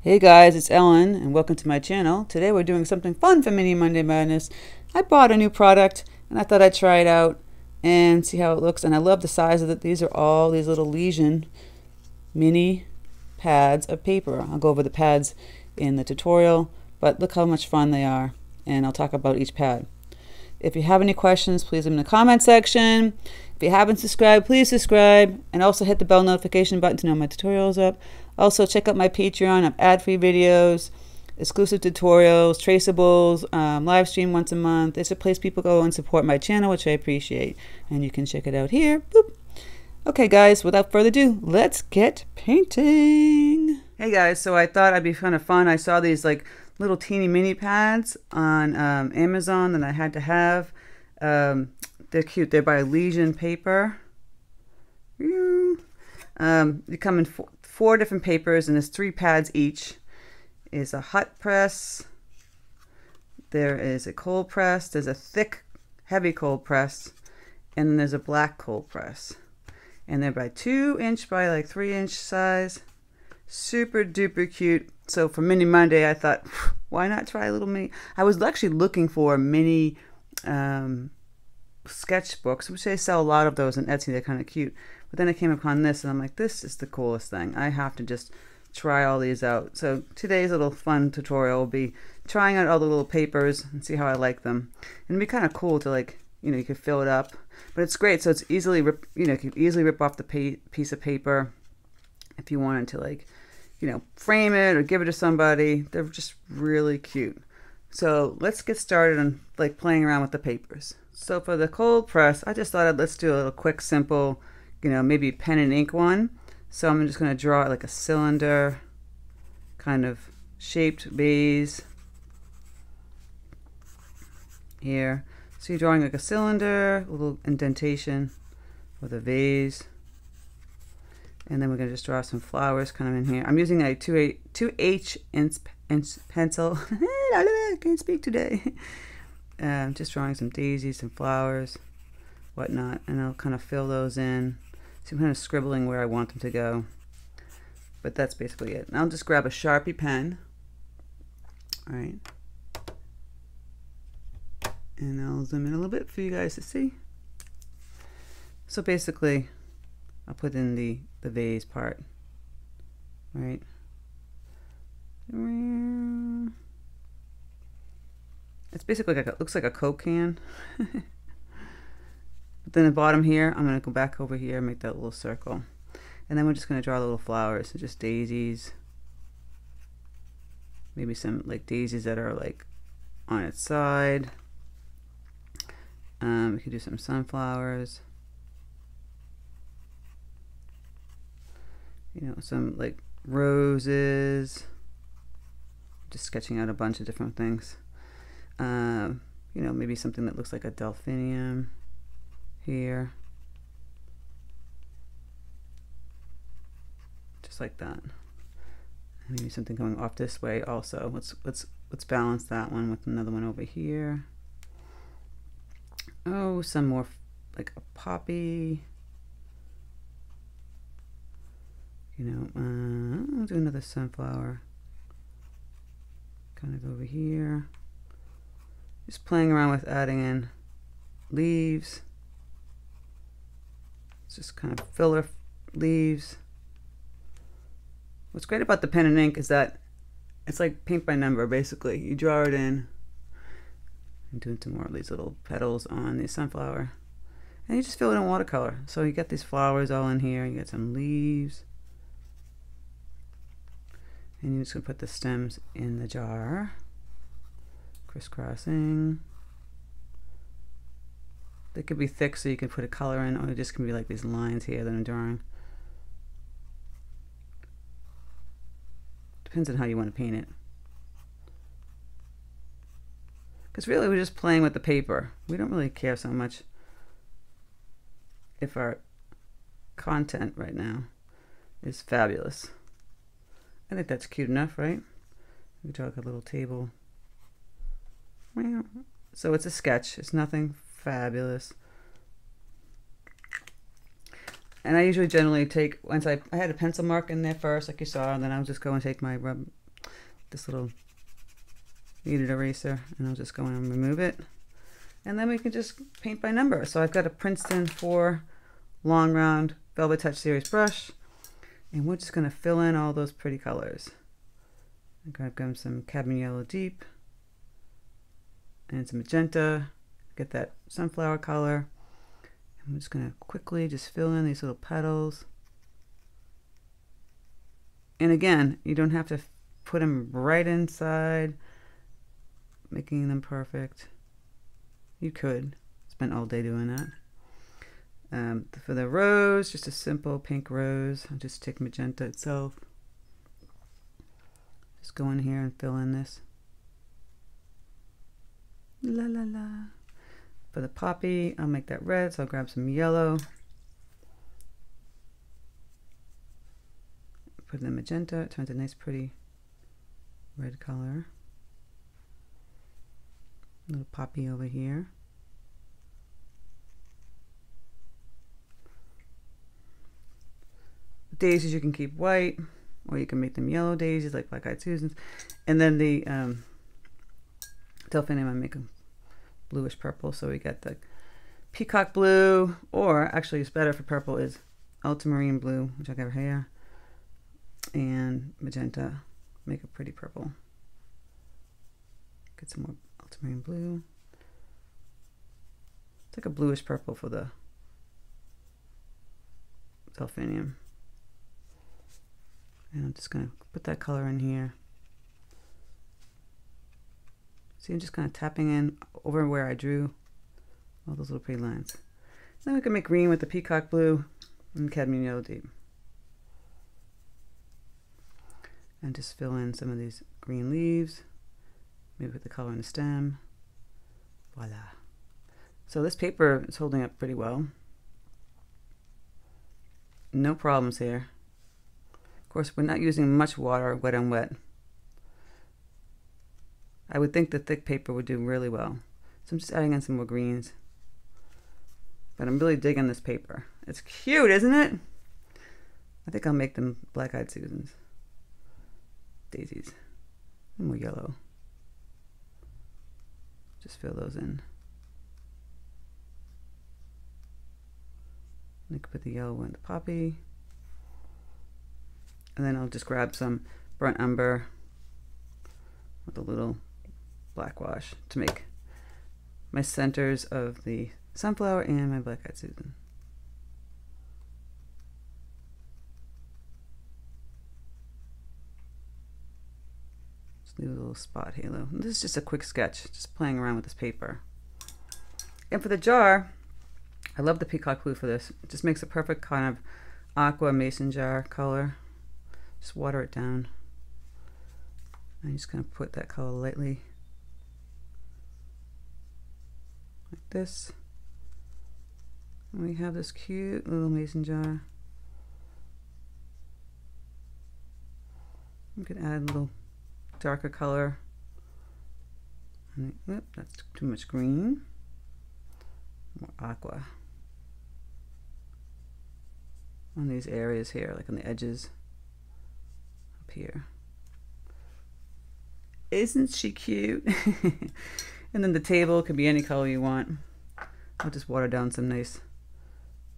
Hey guys, it's Ellen and welcome to my channel. Today we're doing something fun for Mini Monday Madness. I bought a new product and I thought I'd try it out and see how it looks, and I love the size of it. These are all these little lesion mini pads of paper. I'll go over the pads in the tutorial, but look how much fun they are, and I'll talk about each pad. If you have any questions, please leave them in the comment section. If you haven't subscribed, please subscribe, and also hit the bell notification button to know my tutorials up. Also, check out my Patreon. I have ad-free videos, exclusive tutorials, traceables, live stream once a month. It's a place people go and support my channel, which I appreciate. And you can check it out here. Boop. Okay, guys, without further ado, let's get painting. Hey, guys, so I thought it'd be kind of fun. I saw these like little teeny mini pads on Amazon that I had to have. They're cute. They're by Lesion Paper. They come in four different papers, and there's 3 pads each. Is a hot press, there is a cold press, there's a thick heavy cold press, and then there's a black cold press, and they're by 2 inch by like 3 inch size. Super duper cute. So for Mini Monday I thought, why not try a little mini. I was actually looking for mini sketchbooks, which they sell a lot of those on Etsy. They're kind of cute. But then I came upon this and I'm like, this is the coolest thing. I have to just try all these out. So today's little fun tutorial will be trying out all the little papers and see how I like them. And it'd be kind of cool to, like, you know, you could fill it up. But it's great. So it's easily, you could easily rip off the piece of paper if you wanted to, like, you know, frame it or give it to somebody. They're just really cute. So let's get started on like playing around with the papers. So for the cold press, I just thought let's do a little quick, simple, you know, maybe pen and ink one. So I'm just going to draw like a cylinder kind of shaped vase here. So you're drawing like a cylinder, a little indentation with a vase. And then we're going to just draw some flowers kind of in here. I'm using a 2H inch pencil. I can't speak today. Just drawing some daisies, some flowers, whatnot. And I'll kind of fill those in. So I'm kind of scribbling where I want them to go. But that's basically it. And I'll just grab a Sharpie pen. All right. And I'll zoom in a little bit for you guys to see. So basically, I'll put in the vase part. All right. It's basically like looks like a Coke can. But then the bottom here, I'm going to go back over here and make that little circle. And then we're just going to draw little flowers, so just daisies. Maybe some like daisies that are like on its side. We could do some sunflowers. You know, some like roses. Just sketching out a bunch of different things. You know, maybe something that looks like a delphinium here, just like that. And maybe something going off this way also. Let's balance that one with another one over here. Oh, some more like a poppy. You know, I'll do another sunflower kind of over here. Just playing around with adding in leaves. It's just kind of filler leaves. What's great about the pen and ink is that it's like paint by number, basically. You draw it in. I'm doing some more of these little petals on the sunflower. And you just fill it in watercolor. So you get these flowers all in here. You get some leaves. And you're just going to put the stems in the jar. Crisscrossing. They could be thick so you can put a color in, or it just can be like these lines here that I'm drawing. Depends on how you want to paint it. Because really we're just playing with the paper. We don't really care so much if our content right now is fabulous. I think that's cute enough, right? We draw like a little table. So it's a sketch. It's nothing fabulous. And I usually generally take, once I had a pencil mark in there first, like you saw, and then I'll just go and take my this little kneaded eraser, and I'll just go in and remove it. And then we can just paint by number. So I've got a Princeton 4 long round Velvet Touch Series brush, and we're just going to fill in all those pretty colors. I'm going to grab some cadmium yellow deep and some magenta, get that sunflower color. I'm just going to quickly just fill in these little petals. And again, you don't have to put them right inside, making them perfect. You could spend all day doing that. For the rose, just a simple pink rose. I'll just take magenta itself. Just go in here and fill in this. La la la. For the poppy, I'll make that red, so I'll grab some yellow. Put in the magenta, it turns a nice pretty red color. A little poppy over here. Daisies you can keep white, or you can make them yellow daisies like Black-Eyed Susans. And then the delphinium, I make them bluish purple. So we got the peacock blue, or actually it's better for purple is ultramarine blue, which I got here, and magenta, make a pretty purple. Get some more ultramarine blue. It's like a bluish purple for the delphinium. And I'm just going to put that color in here. See, I'm just kind of tapping in over where I drew all those little pretty lines. Then we can make green with the peacock blue and cadmium yellow deep. And just fill in some of these green leaves. Maybe put the color in the stem. Voila. So this paper is holding up pretty well. No problems here. Of course, we're not using much water, wet on wet. I would think the thick paper would do really well. So I'm just adding in some more greens. But I'm really digging this paper. It's cute, isn't it? I think I'll make them Black-Eyed Susans. Daisies. And more yellow. Just fill those in. I can put the yellow in the poppy. And then I'll just grab some burnt umber with a little black wash to make my centers of the sunflower and my Black-Eyed Susan. Just leave a little spot halo. This is just a quick sketch, just playing around with this paper. And for the jar, I love the peacock blue for this. It just makes a perfect kind of aqua mason jar color. Just water it down. I'm just going to put that color lightly like this. And we have this cute little mason jar. We could add a little darker color. And, whoop, that's too much green. More aqua on these areas here, like on the edges up here. Isn't she cute? And then the table could be any color you want. I'll just water down some nice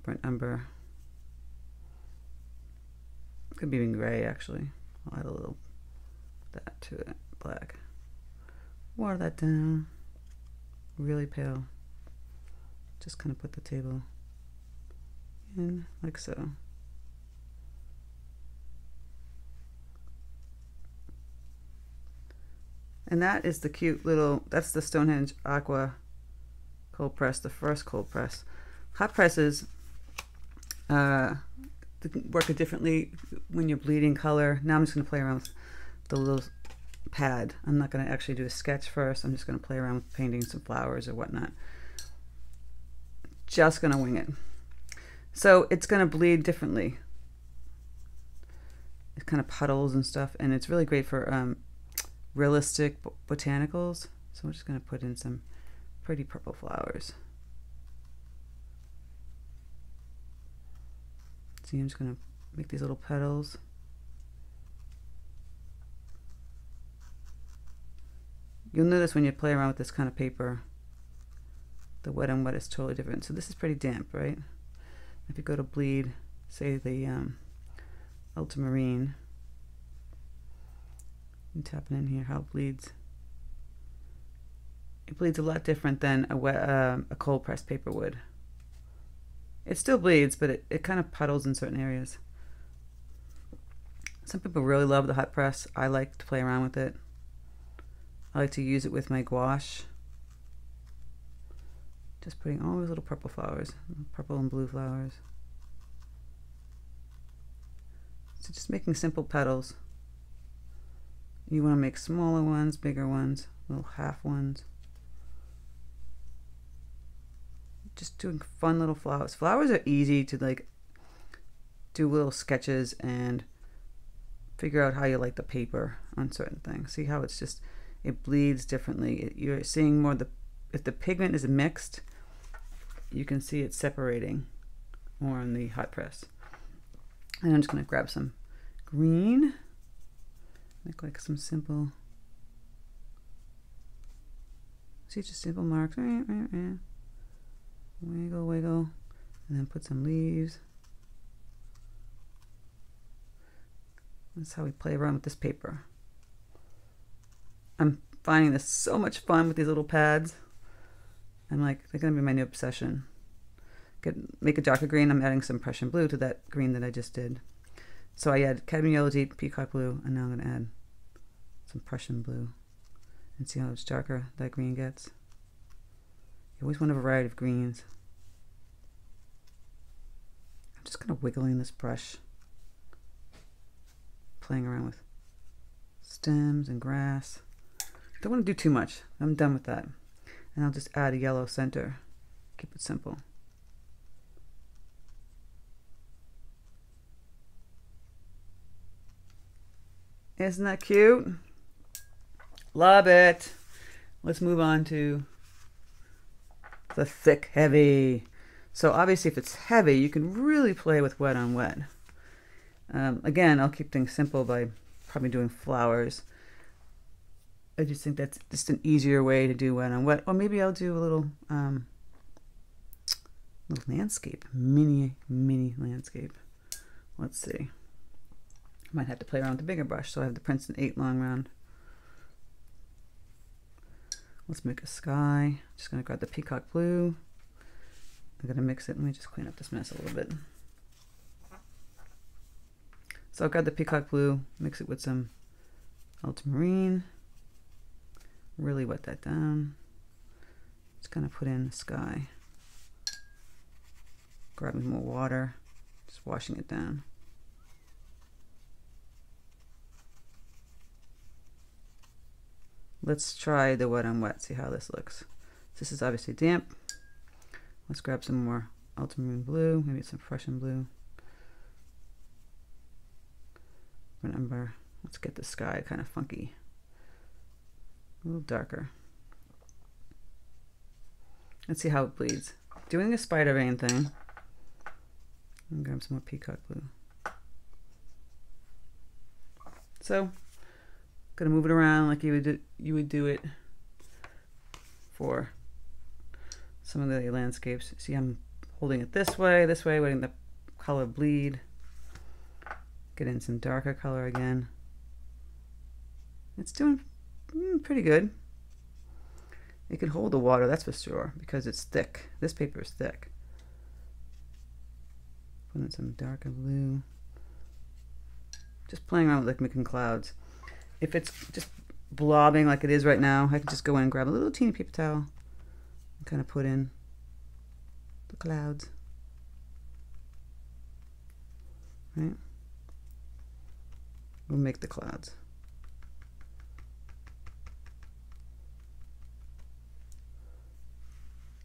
burnt umber. Could be even gray, actually. I'll add a little of that to it, black. Water that down, really pale. Just kind of put the table in like so. And that is the cute little, that's the Stonehenge Aqua cold press, the first cold press. Hot presses work differently when you're bleeding color. Now I'm just going to play around with the little pad. I'm not going to actually do a sketch first. I'm just going to play around with painting some flowers or whatnot. Just going to wing it. So it's going to bleed differently. It kind of puddles and stuff, and it's really great for realistic botanicals. So we're just going to put in some pretty purple flowers. See, I'm just going to make these little petals. You'll notice when you play around with this kind of paper, the wet on wet is totally different. So this is pretty damp, right? If you go to bleed, say the ultramarine, and tapping in here how it bleeds. It bleeds a lot different than a cold pressed paper would. It still bleeds, but it kind of puddles in certain areas. Some people really love the hot press. I like to play around with it. I like to use it with my gouache. Just putting all these little purple flowers, purple and blue flowers. So just making simple petals. You want to make smaller ones, bigger ones, little half ones. Just doing fun little flowers. Flowers are easy to like do little sketches and figure out how you like the paper on certain things. See how it's just, it bleeds differently. You're seeing more if the pigment is mixed, you can see it separating more on the hot press. And I'm just going to grab some green, make like some simple, see, just simple marks. Wiggle, wiggle, and then put some leaves. That's how we play around with this paper. I'm finding this so much fun with these little pads. I'm like, they're gonna be my new obsession. Make a darker green. I'm adding some Prussian blue to that green that I just did. So I add cadmium yellow deep, peacock blue, and now I'm gonna add some Prussian blue. And see how much darker that green gets. You always want a variety of greens. I'm just kind of wiggling this brush, playing around with stems and grass. Don't want to do too much. I'm done with that. And I'll just add a yellow center. Keep it simple. Isn't that cute? Love it. Let's move on to the thick, heavy. So obviously if it's heavy, you can really play with wet on wet. Again, I'll keep things simple by probably doing flowers. I just think that's just an easier way to do wet on wet. Or maybe I'll do a little landscape, mini landscape. Let's see. Might have to play around with the bigger brush. So I have the Princeton 8 long round. Let's make a sky. Just gonna grab the peacock blue. I'm gonna mix it. Let me just clean up this mess a little bit. So I've got the peacock blue, mix it with some ultramarine. Really wet that down. Just gonna put in the sky. Grabbing more water, just washing it down. Let's try the wet on wet, see how this looks. This is obviously damp. Let's grab some more ultramarine blue, maybe some Prussian blue. An umber. Let's get the sky kind of funky. A little darker. Let's see how it bleeds. Doing a spider vein thing. And grab some more peacock blue. So, gonna move it around like you would do it for some of the landscapes. See, I'm holding it this way, letting the color bleed. Get in some darker color again. It's doing pretty good. It can hold the water, that's for sure, because it's thick. This paper is thick. Put in some darker blue. Just playing around with like making clouds. If it's just blobbing like it is right now, I can just go in and grab a little teeny paper towel and kind of put in the clouds. Right? We'll make the clouds.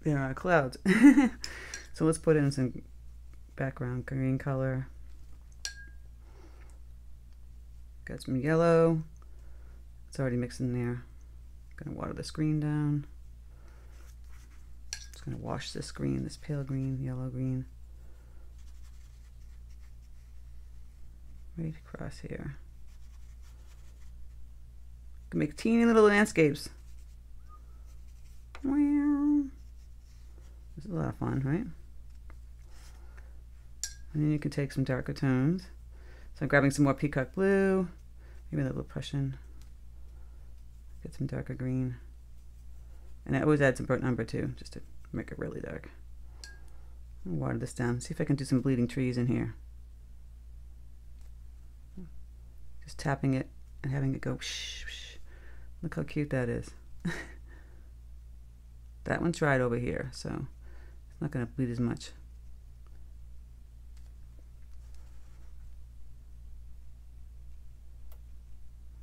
There are clouds. So let's put in some background green color. Got some yellow. It's already mixed in there. Gonna water the screen down. Just gonna wash this green, this pale green, yellow green. Right across here. Can make teeny little landscapes. It's a lot of fun, right? And then you can take some darker tones. So I'm grabbing some more peacock blue, maybe a little Prussian. Get some darker green. And I always add some burnt umber too, just to make it really dark. I'll water this down. See if I can do some bleeding trees in here. Just tapping it and having it go whoosh, whoosh. Look how cute that is. That one's dried over here, so it's not going to bleed as much.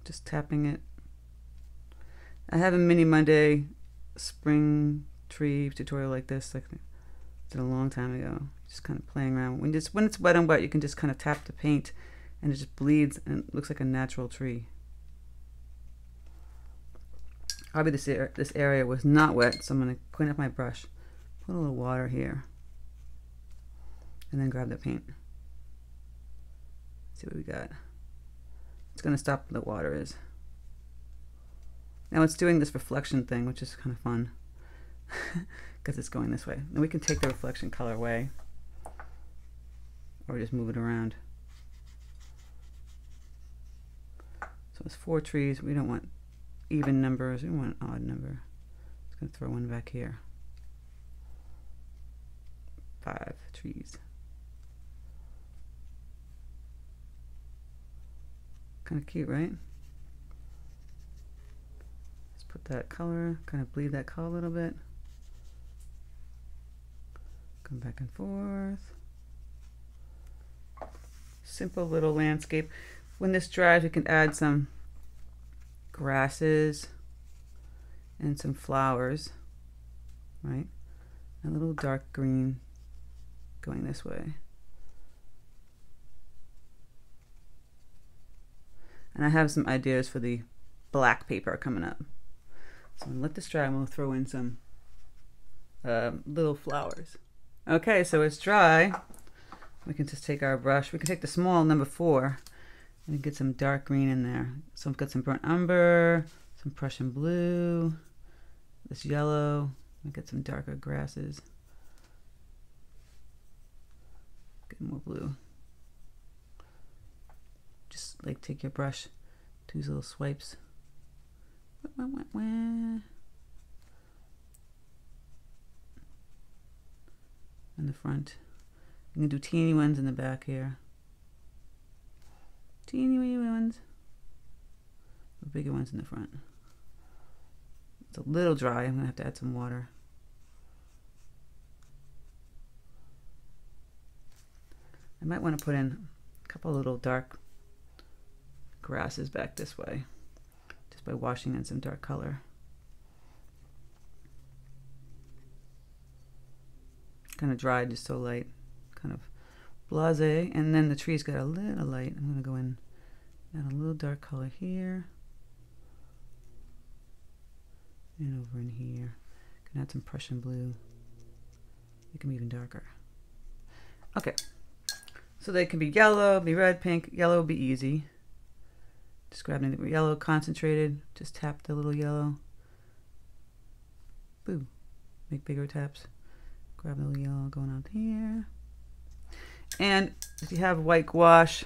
Just tapping it. I have a mini Monday spring tree tutorial like this, like I did a long time ago. Just kind of playing around. When it's wet on wet, you can just kind of tap the paint, and it just bleeds and it looks like a natural tree. Obviously, this area was not wet, so I'm going to clean up my brush, put a little water here, and then grab the paint. See what we got. It's going to stop where the water is. Now it's doing this reflection thing, which is kind of fun because it's going this way. Now we can take the reflection color away or just move it around. So it's 4 trees. We don't want even numbers. We want an odd number. Just going to throw one back here. 5 trees. Kind of cute, right? Let's put that color, kind of bleed that color a little bit. Come back and forth. Simple little landscape. When this dries, we can add some grasses and some flowers, right? A little dark green going this way. And I have some ideas for the black paper coming up. So I'm going to let this dry and we'll throw in some little flowers. Okay, so it's dry. We can just take our brush. We can take the small number 4 and get some dark green in there. So I've got some burnt umber, some Prussian blue, this yellow. We get some darker grasses. Get more blue. Just like take your brush, do these little swipes. In the front. You can do teeny ones in the back here. Teeny wee ones. The bigger ones in the front. It's a little dry. I'm going to have to add some water. I might want to put in a couple little dark grasses back this way, just by washing in some dark color. Kind of dry, just so light, kind of blasé. And then the tree's got a little light. I'm going to go in, add a little dark color here, and over in here. Can add some Prussian blue. Make them even darker. Okay, so they can be yellow, be red, pink. Yellow will be easy. Just grabbing the yellow concentrated, just tap the little yellow. Boo. Make bigger taps. Grab the little yellow going out here. And if you have white gouache,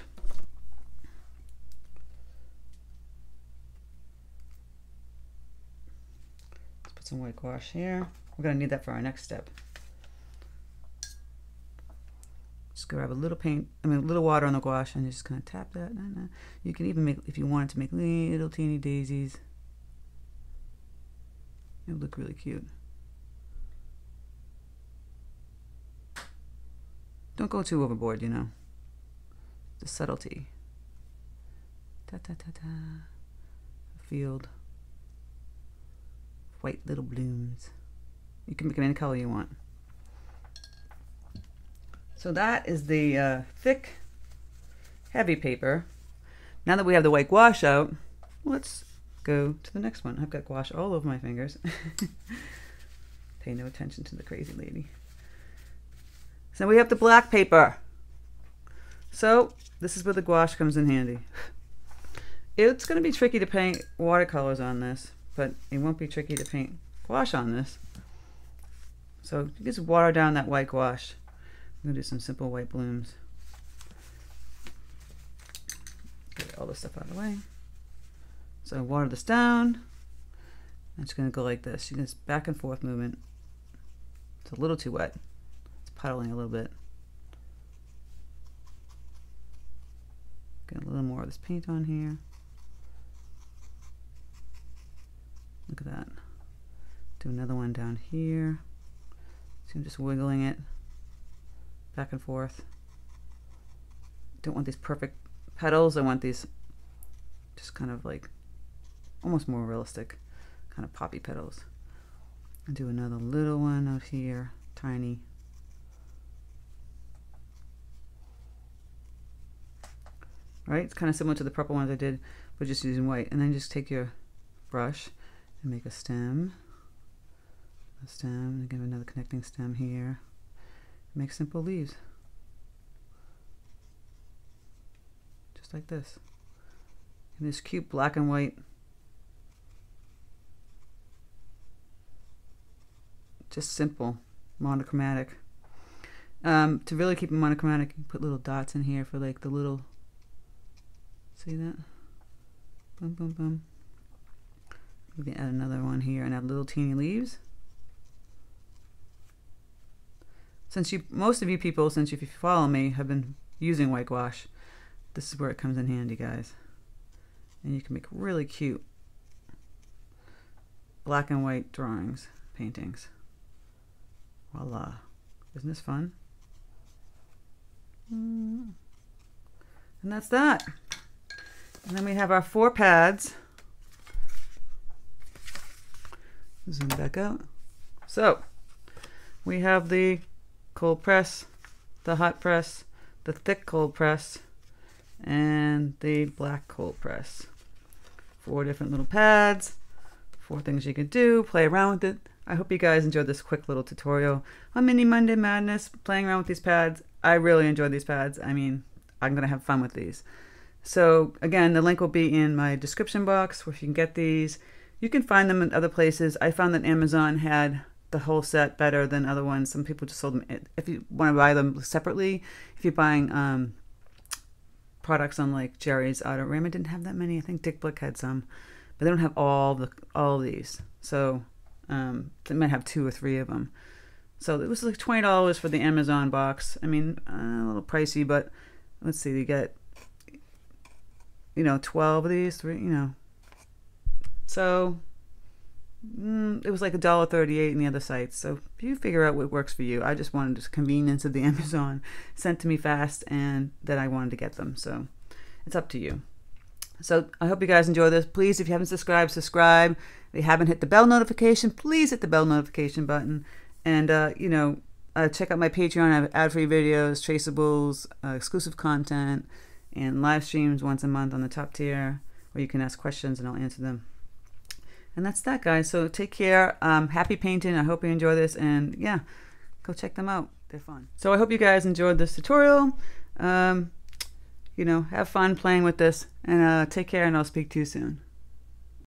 let's put some white gouache here. We're going to need that for our next step. Just grab a little paint, a little water on the gouache, and just kind of tap that. You can even make, if you wanted to make little teeny daisies, it would look really cute. Don't go too overboard, you know. The subtlety. Ta ta ta ta. A field. White little blooms. You can make them any color you want. So that is the thick, heavy paper. Now that we have the white gouache out, let's go to the next one. I've got gouache all over my fingers. Pay no attention to the crazy lady. So we have the black paper. So this is where the gouache comes in handy. It's going to be tricky to paint watercolors on this, but it won't be tricky to paint gouache on this. So you just water down that white gouache. I'm gonna do some simple white blooms. Get all this stuff out of the way. So water this down. I'm just gonna go like this. You can just back and forth movement. It's a little too wet. It's puddling a little bit. Get a little more of this paint on here. Look at that. Do another one down here. So I'm just wiggling it back and forth. Don't want these perfect petals. I want these just kind of like almost more realistic kind of poppy petals. And do another little one out here, tiny. Right, it's kind of similar to the purple ones I did, but just using white. And then just take your brush and make a stem, and give another connecting stem here. Make simple leaves, just like this. And this cute black and white, just simple, monochromatic. To really keep it monochromatic, you put little dots in here for like the little. See that? Boom, boom, boom. We can add another one here and add little teeny leaves. Since most of you people, if you follow me, have been using white gouache, this is where it comes in handy, guys. And you can make really cute black and white drawings, paintings. Voila. Isn't this fun? And that's that. And then we have our 4 pads. Zoom back out. So we have the cold press, the hot press, the thick cold press, and the black cold press. 4 different little pads, 4 things you can do, play around with it. I hope you guys enjoyed this quick little tutorial on Mini Monday Madness, playing around with these pads. I really enjoyed these pads. I mean, I'm gonna have fun with these. So again, the link will be in my description box where you can get these. You can find them in other places. I found that Amazon had the whole set better than other ones. Some people just sold them. If you want to buy them separately, if you're buying products on like Jerry's Auto, Raymond didn't have that many. I think Dick Blick had some, but they don't have all of these. So they might have 2 or 3 of them. So it was like $20 for the Amazon box. I mean, a little pricey, but let's see, you get 12 of these, 3, So it was like $1.38 in the other sites. So you figure out what works for you. I just wanted the convenience of the Amazon sent to me fast, and that I wanted to get them. So it's up to you. So I hope you guys enjoy this. Please, if you haven't subscribed, subscribe. If you haven't hit the bell notification, please hit the bell notification button. And check out my Patreon. I have ad-free videos, traceables, exclusive content, and live streams once a month on the top tier, where you can ask questions and I'll answer them. And that's that, guys. So take care. Happy painting. I hope you enjoy this, and yeah, go check them out. They're fun. So I hope you guys enjoyed this tutorial. Have fun playing with this, and take care, and I'll speak to you soon.